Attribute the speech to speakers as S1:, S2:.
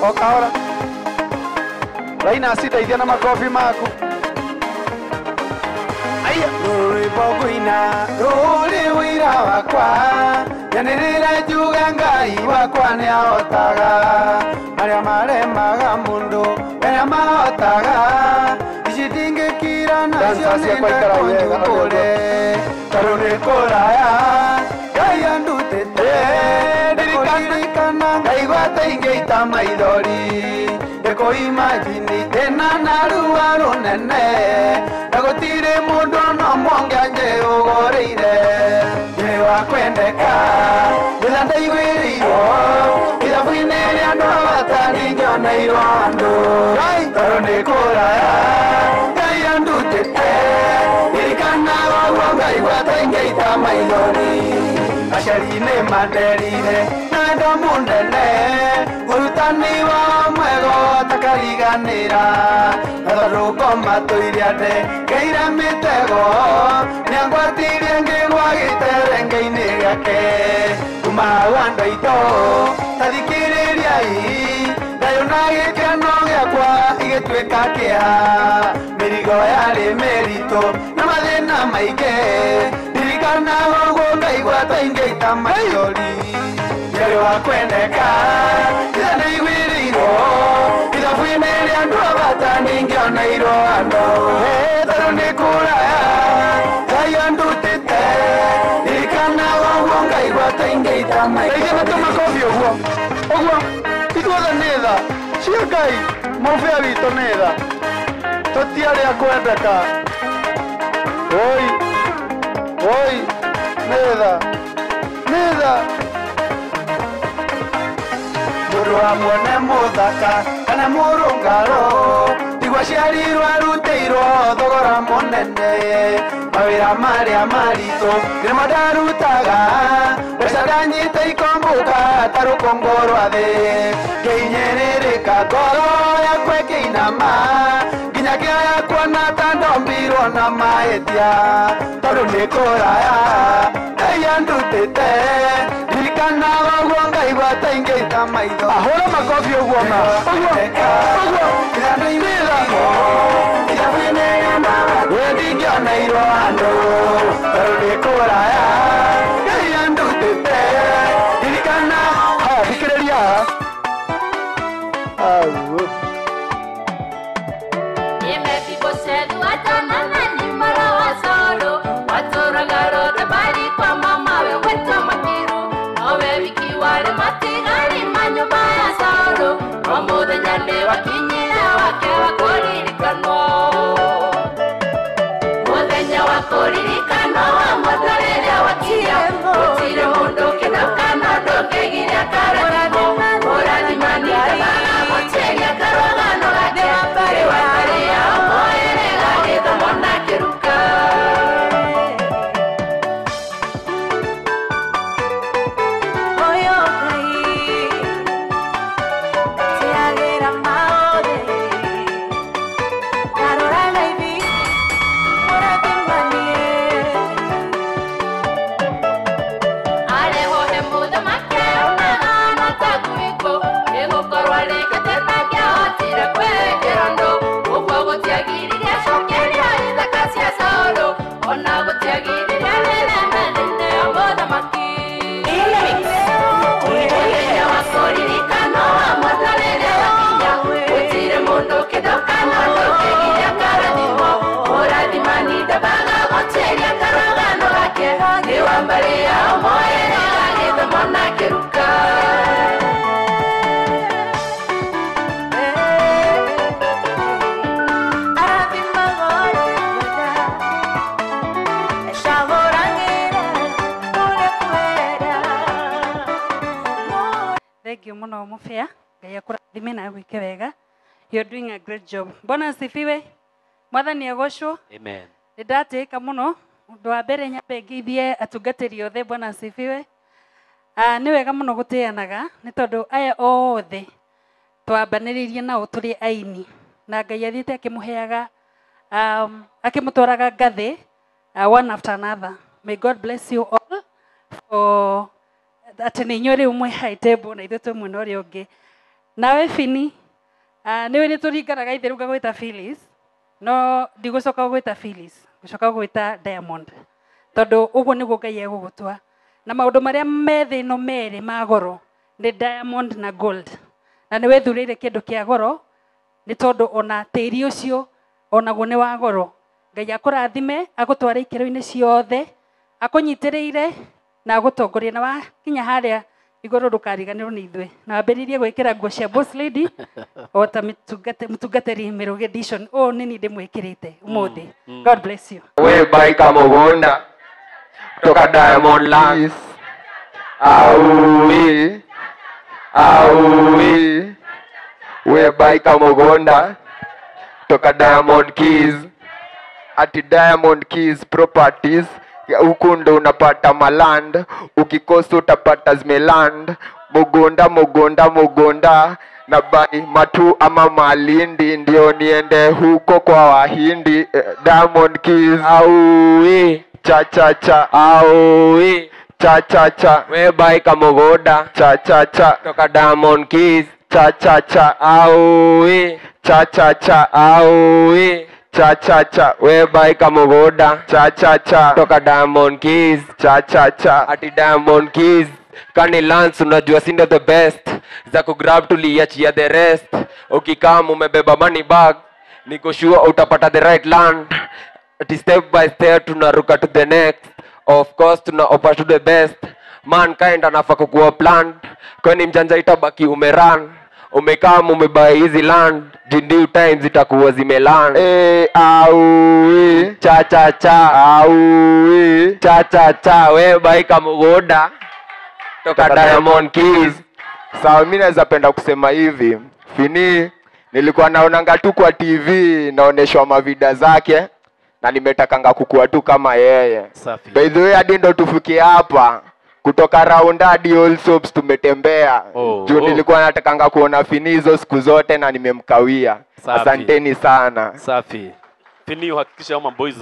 S1: Okahora. Raina sita idia na makofi maku. Aya. Rwimbo kuina ruri wira wakwa. Nyanirira juga ngai wakwa ni ahotaga. Maria maremaga mundu ena mahotaga. Ijidinge kira na cione nda konyukure. Tarune koraya ngai andutete. Ndirikana ngai gwateingĩita maithori. Ndeko imagine tena narua runene. Na gũtirĩ mũndũ no mwonge anjĩũgũrĩire. Nĩ wa kwendeka ĩrĩa ndaiguĩrĩirwo. Ithabu-inĩ rĩa andũ abatari ngĩoneirwo andũ. Tondũ nĩ kũraya ngai andutĩte. Ndirikanaga ũguo ngai gwateingĩita maithori. Aciari nĩ manderire na wendo mũnene. Ũrutani wao mwega ũtakariganĩra. Na tondũ ngomatũire andĩ ngeire mĩtego. Nĩangwatirie ngĩgwa gĩterenge-inĩ gĩake. Kuma hau andũ aitũ tathikĩrĩriai. Thayũ na gĩkeno gĩakwa igĩtuĩka kĩeha. Mĩrigo yarĩ mĩritũ na mathĩna maingĩ. Ndirikanaga ũguo ngai gwateingĩita maithori. Nĩ wa kwendeka ĩrĩa ndaiguĩrĩirwo. Ithabu-inĩ rĩa andũ abatani ngĩoneirwo andũ. Tondũ nĩ kũraya ngai andutĩte. Ndirikanaga ũguo ngai gwateingĩita maithori. Ndeithia na tũmakobi ũguo. Ũguo ithuothe nĩ tha cia ngai. Mũbĩa witũ nĩ tha. Tũtiarĩ a kwendeka. Oi oi nĩ tha nĩ tha. Mũndũ wa muone mũthaka kana mũrũngaro. Tigwa ciarirwo arutĩirwo thogora mũnene. Mawĩra marĩa maritũ nĩmo ndarutaga. Mbeca ndanyita ikombũka ta rũkũngũ rwa thĩ. Ngĩhinyĩrĩrĩka ngoro yakwa ĩkĩinama. Nginya ngĩaya kuona ta ndombirwo na mahĩtia. Tondũ nĩ kũraya ngai andutĩte. Ndirikanaga ũguo ngai gwateingĩita maitho. Ahũra makobi ũguo ma. Ũguo ũguo. Ndingĩoneirwo andũ. Tondũ nĩ kũraya ngai andutĩte. Ndirikana. Thikĩrĩria haha.
S2: Thank you muno Mufia. Ngai akũrathime na gwĩke wega. You're doing a great job. Bwana asifiwe. Mwathani agocwo. Amen. Nĩndatĩĩka mũno. Ũndũ wa mbere nyambe ngĩithie atungatĩri othe. Bwana asifiwe. Nĩ wega mũno gũtĩanaga nĩ tondũ aya othe twambanĩrĩirie nao tũrĩ aini na Ngai athiĩte akĩmũheaga akĩmũtwaraga ngathĩ one after another. May God bless you all for atĩ nĩ inyuĩ rĩu mwĩ high table na ithuĩ twĩ mwena ũrĩa ũngĩ. nawe Fini niwe nĩ tũringanaga ithe rĩu ngagwĩta Phyllis no ndigũcoka gwĩta Phyllis gũcoka gwĩta Diamond tondũ ũguo nĩguo Ngai egũgũtua na maũndũ marĩa me thĩ ĩno merĩ ma goro nĩ diamond na gold na nĩ wethurĩire kĩndũ kĩa goro nĩ tondũ ona tĩri ũcio onaguo nĩ wa goro Ngai akũrathime agũtware ikĩro-inĩ ciothe akũnyitĩrĩire na agũtongoria na wakinya harĩa igũrũ ndũkariganĩrwo nĩ ithuĩ na wambĩrĩrie gwĩkĩra nguo cia boss lady o ta mũtungatĩri Mĩrũgĩ edition ũũ nĩ niĩ ndĩmwĩkĩrĩte ũmũthĩ. God bless you.
S3: We baika Mũgũnda toka Diamond Lands aui we baika Mũgũnda toka Diamond Keys ati Diamond Keys Properties huku ndo unapata maland ukikosa utapata zimeland Mũgũnda na bai matu ama Malindi ndio niende huko kwa Wahindi. Diamond Keys aui cha aui cha we baika Mũgũnda cha toka Diamond Keys cha aui cha aui cha we baika Mũgũnda cha toka Diamond Keys cha ati Diamond Keys kani Lance unajua sindo the best za kugrab tuliachia the rest ukikam umebeba money bag niko sure utapata the right land ati step by step tunaruka to the next of course tuna offer to the best mankind anafaa kuwa planned kwani mjanja itabaki umerun umekam umebuy hizi land due times itakuwa zimeland aui cha aui cha we baika Mũgũnda toka Diamond Keys.
S4: Sawa, mimi naweza penda kusema hivi. Fini nilikuwa naonanga tu kwa TV naoneshwa mavida zake na nimetakanga kukua tu kama yeye.
S1: Safi.
S4: By the way hadi ndo tufikie hapa. Kutoka round hadi all soaps tumetembea. Juu nilikuwa natakanga kuona Fini hizo siku zote na nimemkawia. Asanteni sana.
S1: Safi. Fini uhakikisha hao boys